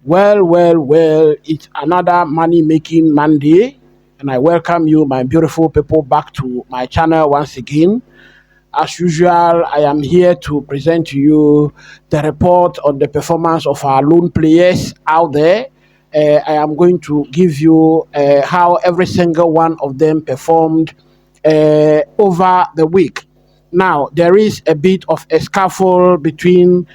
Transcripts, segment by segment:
Well, it's another money making Monday, and I welcome you, my beautiful people, back to my channel once again. As usual, I am here to present to you the report on the performance of our loan players out there. I am going to give you how every single one of them performed over the week. Now, there is a bit of a scuffle between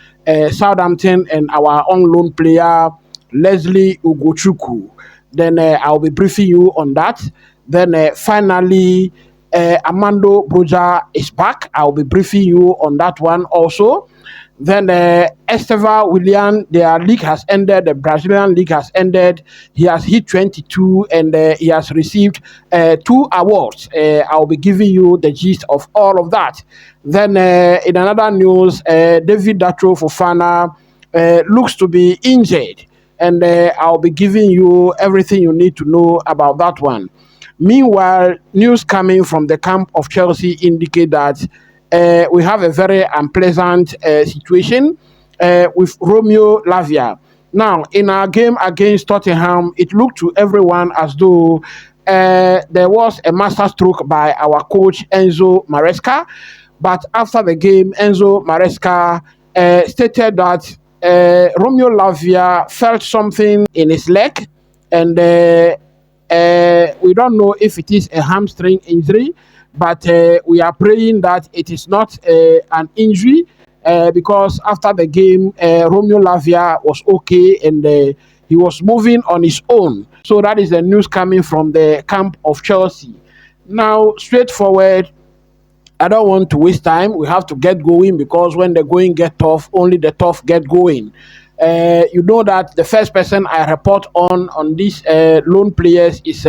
Southampton and our own loan player, Lesley Ugochukwu. Then I'll be briefing you on that. Then finally, Armando Broja is back. I'll be briefing you on that one also. Then Estevao Willian, their league has ended. The Brazilian league has ended. He has hit 22 and he has received 2 awards. I'll be giving you the gist of all of that. Then in another news, David Datro Fofana looks to be injured. And I'll be giving you everything you need to know about that one. Meanwhile, news coming from the camp of Chelsea indicate that we have a very unpleasant situation with Romeo Lavia. Now, in our game against Tottenham, it looked to everyone as though there was a masterstroke by our coach Enzo Maresca. But after the game, Enzo Maresca stated that Romeo Lavia felt something in his leg, and we don't know if it is a hamstring injury, but we are praying that it is not an injury because after the game, Romeo Lavia was okay and he was moving on his own. So that is the news coming from the camp of Chelsea. Now, straightforward, I don't want to waste time. We have to get going because when the going get tough, only the tough get going. You know that the first person I report on these loan players is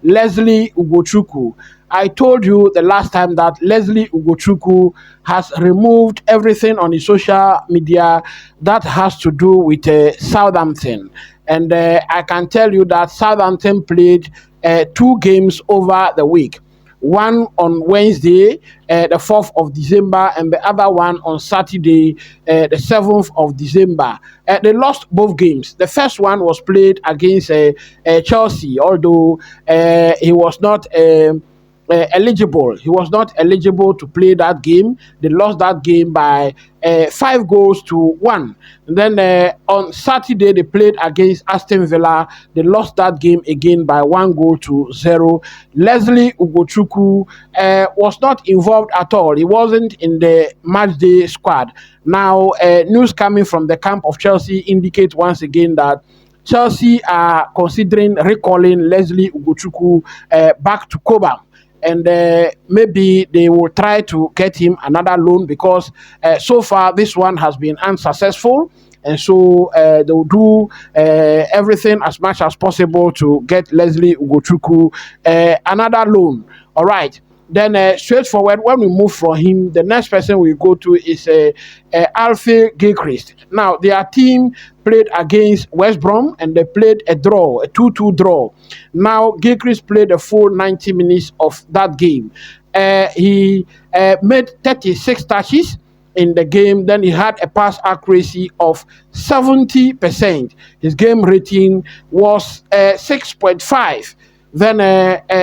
Lesley Ugochukwu. I told you the last time that Lesley Ugochukwu has removed everything on his social media that has to do with Southampton. And I can tell you that Southampton played 2 games over the week. One on Wednesday, the 4th of December, and the other one on Saturday, the 7th of December. They lost both games. The first one was played against Chelsea, although he was not eligible. He was not eligible to play that game. They lost that game by 5 goals to 1. And then on Saturday, they played against Aston Villa. They lost that game again by 1 goal to 0. Lesley Ugochukwu was not involved at all. He wasn't in the matchday squad. Now, news coming from the camp of Chelsea indicate once again that Chelsea are considering recalling Lesley Ugochukwu back to Cobham. And maybe they will try to get him another loan because so far this one has been unsuccessful. And so they will do everything as much as possible to get Lesley Ugochukwu another loan. All right. Then straightforward, when we move from him, the next person we go to is Alfie Gilchrist. Now, their team played against West Brom and they played a draw, a 2-2 draw. Now, Gilchrist played the full 90 minutes of that game. He made 36 touches in the game. Then he had a pass accuracy of 70%. His game rating was 6.5. Then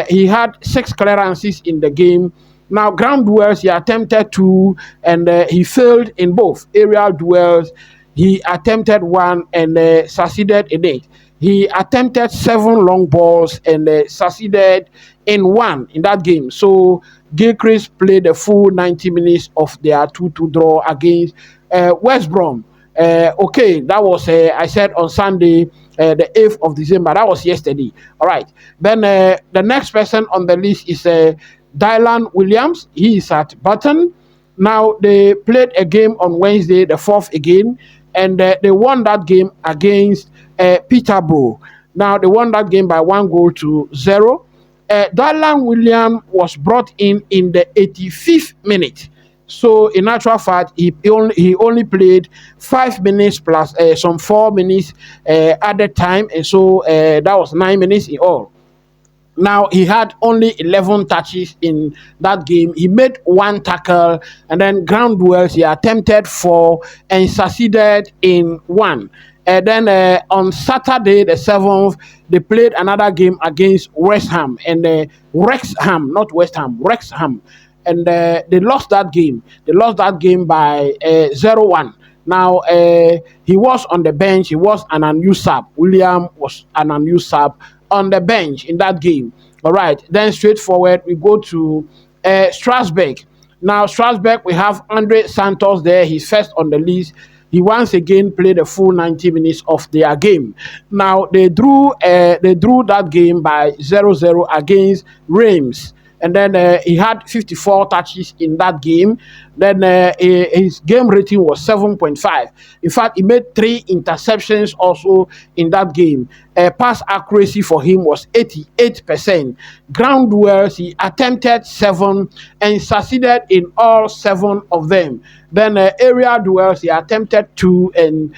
he had 6 clearances in the game. Now, ground duels, he attempted 2 and he failed in both. Aerial duels, he attempted 1 and succeeded in it. He attempted 7 long balls and succeeded in 1 in that game. So, Gilchrist played the full 90 minutes of their 2-2 draw against West Brom. Okay, that was, I said on Sunday, the 8th of December. That was yesterday. All right. Then the next person on the list is Dylan Williams. He is at Burton. Now, they played a game on Wednesday, the 4th again, and they won that game against Peterborough. Now, they won that game by 1 goal to 0. Dylan Williams was brought in the 85th minute. So in actual fact, he only played 5 minutes plus some 4 minutes added time, and so that was 9 minutes in all. Now, he had only 11 touches in that game. He made 1 tackle, and then ground duels, he attempted 4 and succeeded in 1. Then on Saturday, the 7th, they played another game against West Ham, and Wrexham, not West Ham, Wrexham, and they lost that game. They lost that game by 0-1. Now, he was on the bench. He was an unused sub. William was an unused sub on the bench in that game. All right. Then straightforward, we go to Strasbourg. Now, Strasbourg, we have Andre Santos there. He's first on the list. He once again played the full 90 minutes of their game. Now, they drew that game by 0-0 against Reims. And then he had 54 touches in that game. Then his game rating was 7.5. In fact, he made 3 interceptions also in that game. Pass accuracy for him was 88%. Ground duels, he attempted 7 and succeeded in all 7 of them. Then area duels, he attempted 2 and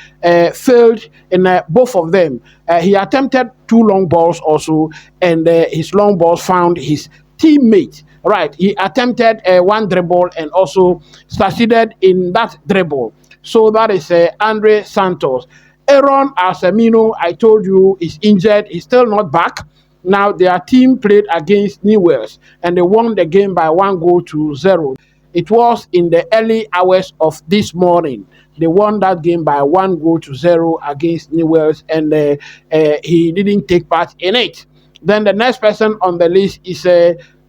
failed in both of them. He attempted 2 long balls also, and his long balls found his teammate. Right, he attempted 1 dribble and also succeeded in that dribble. So that is Andre Santos. Aaron Arsemino, I told you, is injured. He's still not back. Now their team played against Newells and they won the game by 1-0. It was in the early hours of this morning. They won that game by 1-0 against Newells, and he didn't take part in it. Then the next person on the list is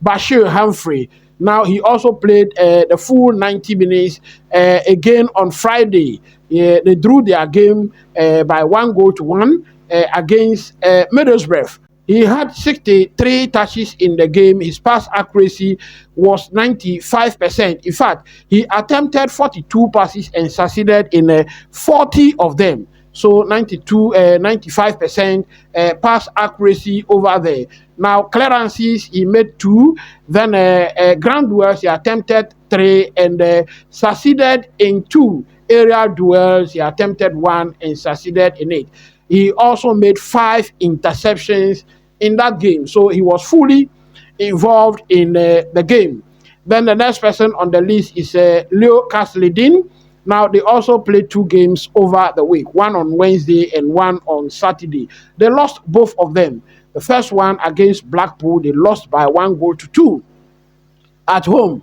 Bashir Humphrey. Now, he also played the full 90 minutes again on Friday. They drew their game by 1-1 against Middlesbrough. He had 63 touches in the game. His pass accuracy was 95%. In fact, he attempted 42 passes and succeeded in 40 of them. So 95% pass accuracy over there. Now, clearances, he made 2. Then ground duels, he attempted 3 and succeeded in 2. Aerial duels, he attempted 1 and succeeded in it. He also made 5 interceptions in that game. So he was fully involved in the game. Then the next person on the list is Leo Casledin. Now, they also played 2 games over the week, one on Wednesday and one on Saturday. They lost both of them. The first one against Blackpool, they lost by 1-2 at home.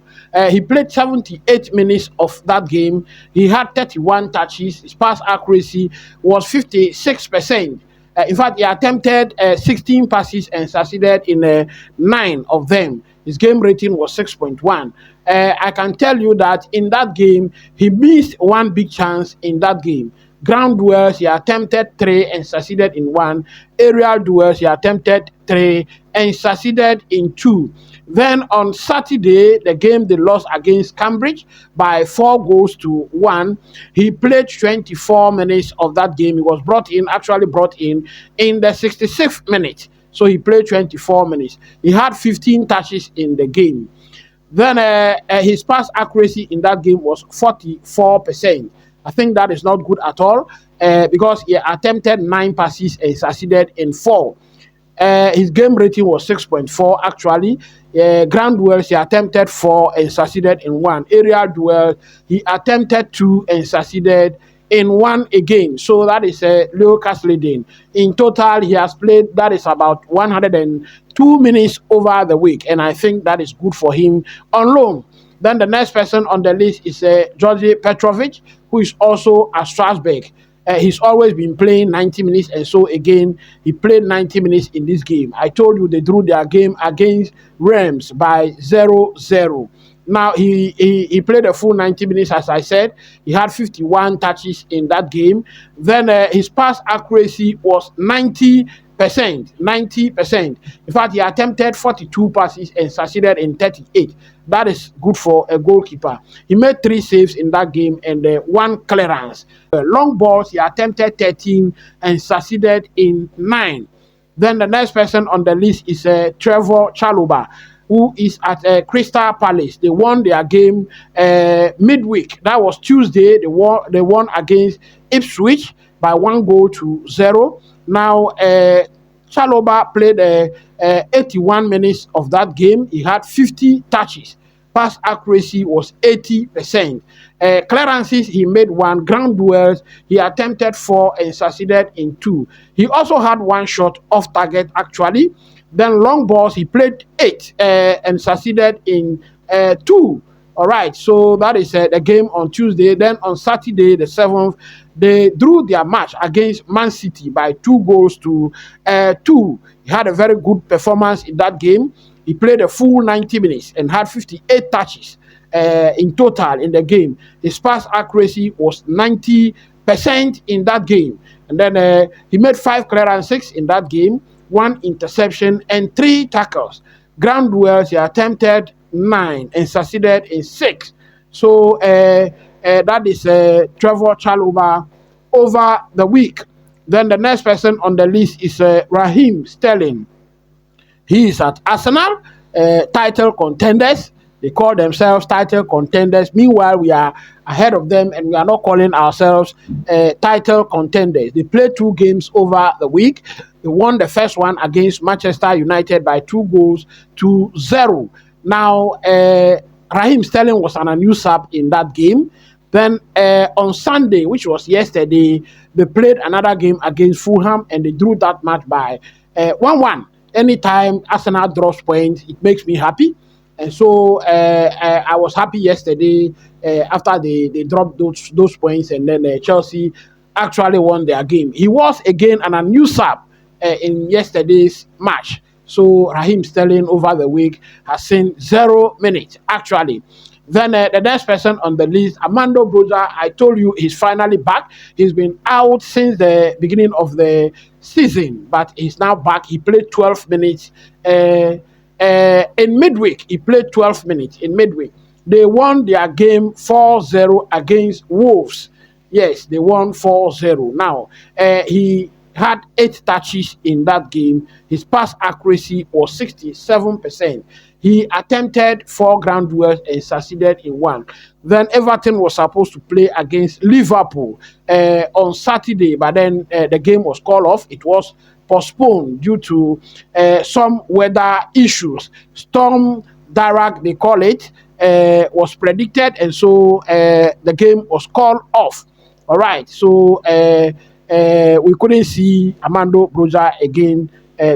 He played 78 minutes of that game. He had 31 touches. His pass accuracy was 56%. In fact, he attempted 16 passes and succeeded in 9 of them. His game rating was 6.1. I can tell you that in that game, he missed 1 big chance in that game. Ground duels, he attempted 3 and succeeded in 1. Aerial duels, he attempted 3 and succeeded in 2. Then on Saturday, the game they lost against Cambridge by 4-1. He played 24 minutes of that game. He was brought in the 66th minute. So he played 24 minutes. He had 15 touches in the game. Then his pass accuracy in that game was 44%. I think that is not good at all because he attempted 9 passes and succeeded in 4. His game rating was 6.4 actually. Ground duels, he attempted 4 and succeeded in 1. Aerial duel, he attempted 2 and succeeded in 1 again. So that is Leo Casledin. In total, he has played, that is about 102 minutes over the week. And I think that is good for him on loan. Then the next person on the list is Georgi Petrovic, who is also at Strasbourg. He's always been playing 90 minutes, and so again, he played 90 minutes in this game. I told you they drew their game against Reims by 0-0. Now, he played a full 90 minutes, as I said. He had 51 touches in that game. Then his pass accuracy was 90%. 90%. In fact, he attempted 42 passes and succeeded in 38. That is good for a goalkeeper. He made 3 saves in that game and 1 clearance. Long balls, he attempted 13 and succeeded in 9. Then the next person on the list is Trevor Chalobah, who is at Crystal Palace. They won their game midweek. That was Tuesday. They won against Ipswich by 1-0. Now, Chalobah played 81 minutes of that game. He had 50 touches. pass accuracy was 80%. Clearances, he made 1. Ground duels, he attempted 4 and succeeded in 2. He also had 1 shot off target, actually. Then long balls, he played 8 and succeeded in 2. All right, so that is the game on Tuesday. Then on Saturday, the 7th, they drew their match against Man City by 2 goals to 2. He had a very good performance in that game. He played a full 90 minutes and had 58 touches in total in the game. His pass accuracy was 90% in that game. And then he made 5 clearances in that game, 1 interception, and 3 tackles. Ground duels, he attempted 9 and succeeded in 6. So that is Trevor Chalobah over the week. Then the next person on the list is Raheem Sterling. He is at Arsenal, title contenders. They call themselves title contenders. Meanwhile, we are ahead of them and we are not calling ourselves title contenders. They played 2 games over the week. They won the first one against Manchester United by 2 goals to 0. Now, Raheem Sterling was an unused sub in that game. Then on Sunday, which was yesterday, they played another game against Fulham and they drew that match by 1-1. Anytime Arsenal draws points, it makes me happy. And so I was happy yesterday after they dropped those points, and then Chelsea actually won their game. He was again an unused sub in yesterday's match. So Raheem Sterling over the week has seen 0 minutes actually. Then the next person on the list, Armando Broja, I told you he's finally back. He's been out since the beginning of the season, but he's now back. He played 12 minutes in midweek. He played 12 minutes in midweek. They won their game 4-0 against Wolves. Yes, they won 4-0. Now, he had 8 touches in that game. His pass accuracy was 67%. He attempted 4 ground duels and succeeded in 1. Then Everton was supposed to play against Liverpool on Saturday, but then the game was called off. It was postponed due to some weather issues. Storm Darak, they call it, was predicted, and so the game was called off. All right, so we couldn't see Armando Broja again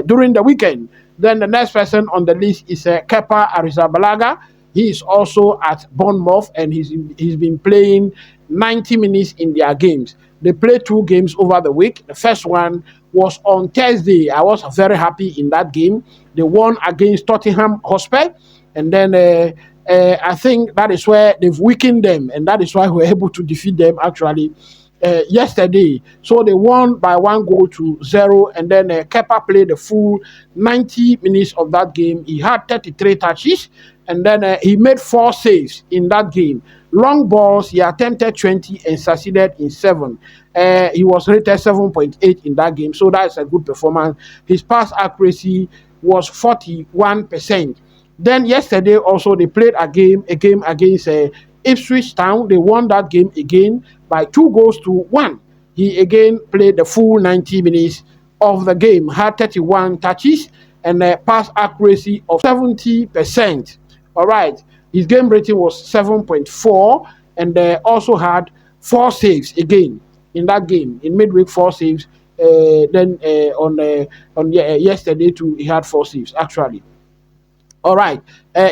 during the weekend. Then the next person on the list is Kepa Arrizabalaga. He is also at Bournemouth and he's been playing 90 minutes in their games. They played 2 games over the week. The first one was on Thursday. I was very happy in that game. They won against Tottenham Hotspur, and then I think that is where they've weakened them, and that is why we're able to defeat them actually yesterday. So they won by 1 goal to 0, and then Kepa played the full 90 minutes of that game. He had 33 touches, and then he made 4 saves in that game. Long balls, he attempted 20 and succeeded in 7. He was rated 7.8 in that game, so that is a good performance. His pass accuracy was 41%. Then yesterday also they played a game against Ipswich Town. They won that game again by 2 goals to 1. He again played the full 90 minutes of the game, had 31 touches and a pass accuracy of 70%. All right, his game rating was 7.4, and also had 4 saves again in that game. In midweek, 4 saves. Then on yesterday too, he had 4 saves actually. All right,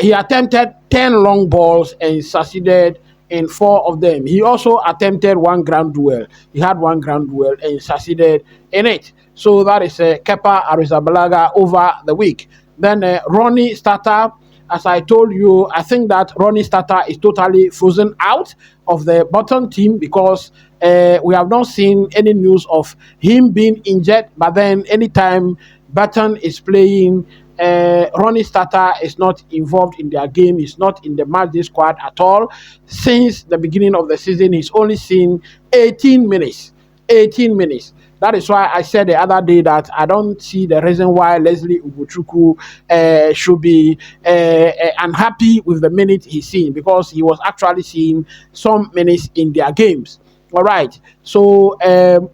he attempted 10 long balls and succeeded in 4 of them. He also attempted 1 ground duel. He had 1 ground duel and succeeded in it. So that is Kepa Arrizabalaga over the week. Then Ronnie Starter, as I told you, I think that Ronnie Starter is totally frozen out of the bottom team because we have not seen any news of him being injured. But then anytime Burton is playing, Ronnie Starter is not involved in their game. He's not in the matchday squad at all. Since the beginning of the season, he's only seen 18 minutes. 18 minutes. That is why I said the other day that I don't see the reason why Lesley Ugochukwu should be unhappy with the minutes he's seen, because he was actually seeing some minutes in their games. All right. So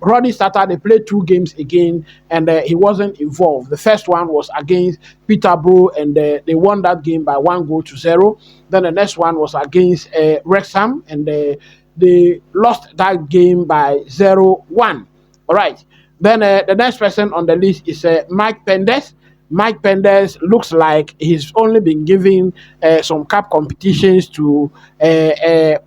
Rodney started. They played 2 games again, and he wasn't involved. The first one was against Peterborough, and they won that game by 1-0. Then the next one was against Wrexham, and they lost that game by 0-1. All right. Then the next person on the list is Mike Pendes. Mike Pendes looks like he's only been given some cup competitions to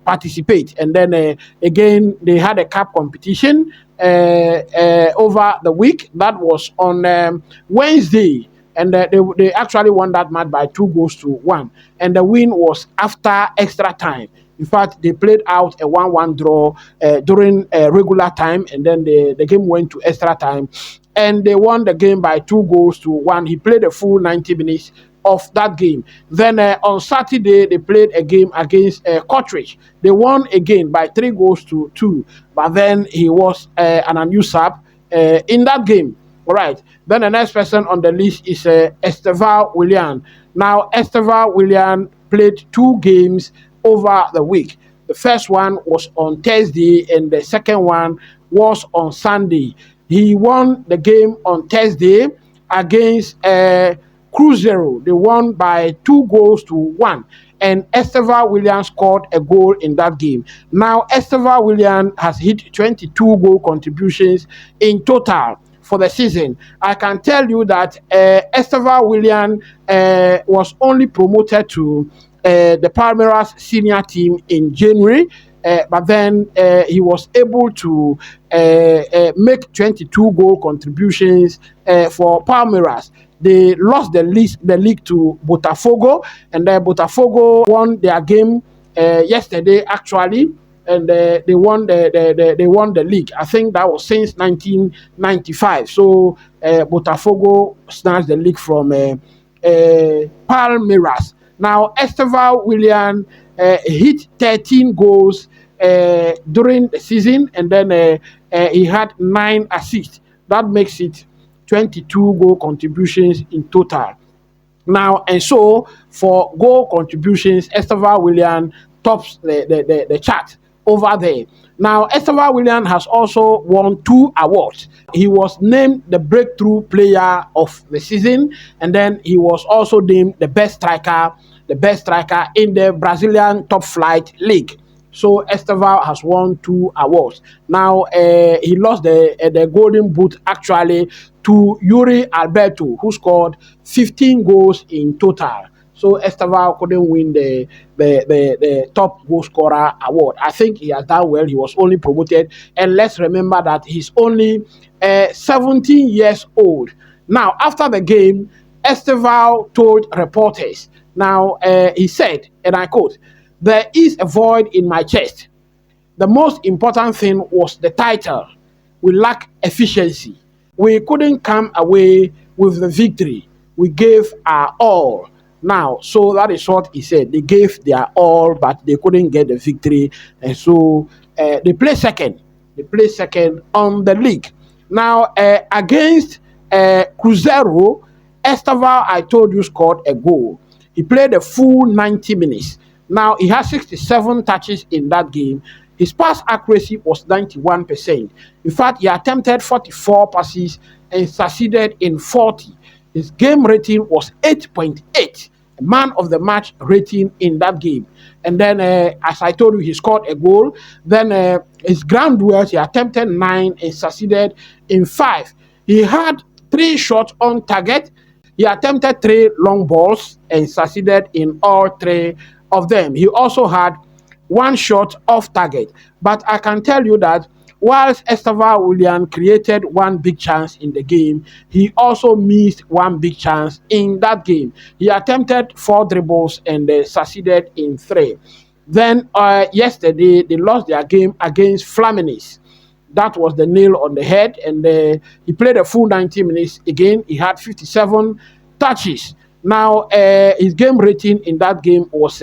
participate. And then again, they had a cup competition over the week. That was on Wednesday. And they actually won that match by 2-1. And the win was after extra time. In fact, they played out a 1-1 draw during regular time, and then the game went to extra time, and they won the game by 2-1. He played a full 90 minutes of that game. Then on Saturday, they played a game against Cottridge. They won again by 3-2, but then he was an unused sub in that game. All right. Then the next person on the list is Estevao Willian. Now, Estevao Willian played 2 games over the week. The first one was on Thursday, and the second one was on Sunday. He won the game on Thursday against Cruzeiro. They won by 2-1. And Estevao Willian scored a goal in that game. Now, Estevao Willian has hit 22 goal contributions in total for the season. I can tell you that Estevao Willian was only promoted to the Palmeiras senior team in January, but then he was able to make 22 goal contributions for Palmeiras. They lost the league to Botafogo, and Botafogo won their game yesterday actually, and they won the league. I think that was since 1995. So Botafogo snatched the league from Palmeiras. Now, Estevao Willian hit 13 goals during the season, and then he had 9 assists. That makes it 22 goal contributions in total. Now, and so for goal contributions, Estevao Willian tops the chart over there. Now, Estevao Willian has also won 2 awards. He was named the breakthrough player of the season, and then he was also named the best striker in the Brazilian top flight league. So Estevao has won 2 awards. Now he lost the golden boot actually to Yuri Alberto, who scored 15 goals in total. So Estevao couldn't win the top goal scorer award. I think he has done well. He was only promoted, and let's remember that he's only 17 years old. Now, after the game, Estevao told reporters. Now, he said, and I quote, "There is a void in my chest. The most important thing was the title. We lack efficiency. We couldn't come away with the victory. We gave our all." Now, so that is what he said. They gave their all, but they couldn't get the victory. And so they play second. They play second on the league. Now, against Cruzeiro, Estevao, I told you, scored a goal. He played a full 90 minutes. Now, he has 67 touches in that game. His pass accuracy was 91%. In fact, he attempted 44 passes and succeeded in 40. His game rating was 8.8, a man of the match rating in that game. And then, as I told you, he scored a goal. Then his ground duels, he attempted 9 and succeeded in 5. He had 3 shots on target. He attempted 3 long balls and succeeded in all 3 of them. He also had 1 shot off target. But I can tell you that whilst Estevao Willian created 1 big chance in the game, he also missed 1 big chance in that game. He attempted 4 dribbles and succeeded in 3. Then yesterday, they lost their game against Fluminense. That was the nail on the head, and he played a full 90 minutes again. He had 57 touches. Now, his game rating in that game was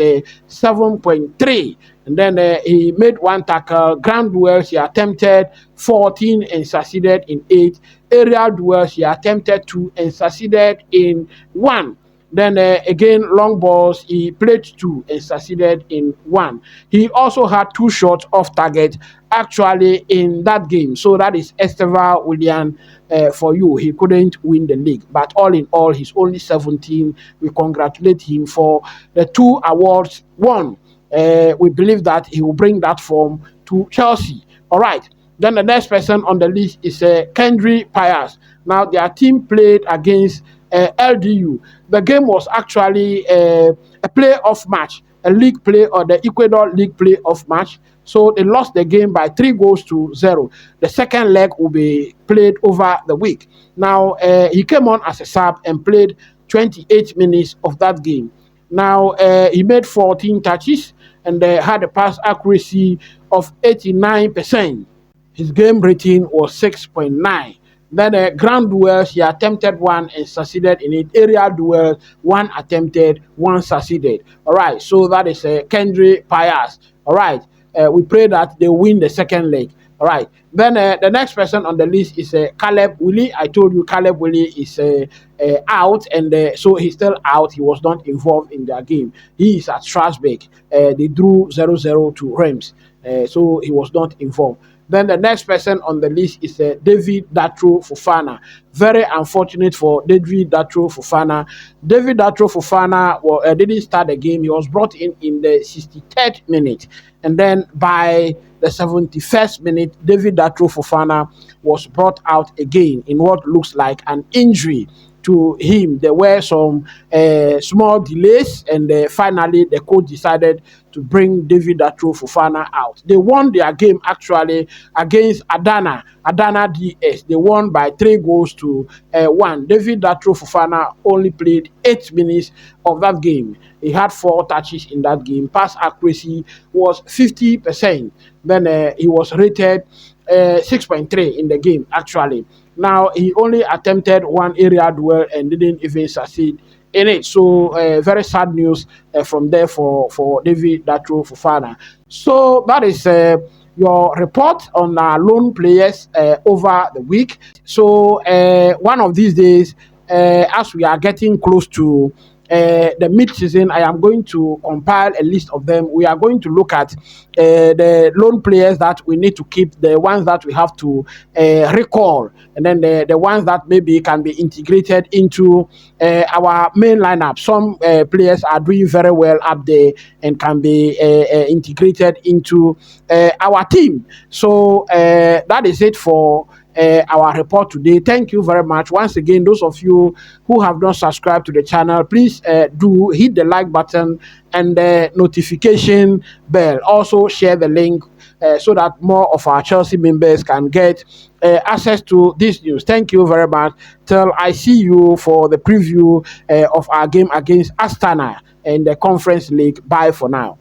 7.3. And then he made 1 tackle. Ground duels, he attempted 14 and succeeded in 8. Aerial duels, he attempted 2 and succeeded in 1. Then again, long balls, he played 2 and succeeded in 1. He also had 2 shots off target actually in that game. So that is Estevao Willian for you. He couldn't win the league, but all in all, he's only 17. We congratulate him for the 2 awards won. We believe that he will bring that form to Chelsea. All right. Then the next person on the list is Kendry Pius. Now their team played against LDU. The game was actually a playoff match, a league play or the Ecuador League playoff match. So they lost the game by 3-0. The second leg will be played over the week. Now he came on as a sub and played 28 minutes of that game. Now he made 14 touches and had a pass accuracy of 89%. His game rating was 6.9. Then ground duels, he attempted one and succeeded in it. Aerial duels, one attempted, one succeeded. All right, so that is Kendry Pius. All right, we pray that they win the second leg. All right, then the next person on the list is Caleb Willie. I told you Caleb Willie is out, and so he's still out. He was not involved in their game. He is at Strasbourg. They drew 0-0 to Reims, so he was not involved. Then the next person on the list is David Datro Fofana. Very unfortunate for David Datro Fofana. David Datro Fofana didn't start the game. He was brought in the 63rd minute. And then by the 71st minute, David Datro Fofana was brought out again in what looks like an injury to him. There were some small delays, and finally the coach decided to bring David Datro Fofana out. They won their game actually against Adana DS. They won by 3-1. David Datro Fofana only played 8 minutes of that game. He had 4 touches in that game. Pass accuracy was 50%. Then he was rated 6.3 in the game actually. Now he only attempted 1 area duel and didn't even succeed in it. So very sad news from there for David Datro Fofana. So that is your report on our loan players over the week. So one of these days, as we are getting close to the mid-season, I am going to compile a list of them. We are going to look at the loan players that we need to keep, the ones that we have to recall, and then the ones that maybe can be integrated into our main lineup. Some players are doing very well up there and can be integrated into our team. So that is it for our report today. Thank you very much once again. Those of you who have not subscribed to the channel, please do hit the like button and the notification bell. Also share the link so that more of our Chelsea members can get access to this news. Thank you very much. Till I see you for the preview of our game against Astana in the Conference League. Bye for now.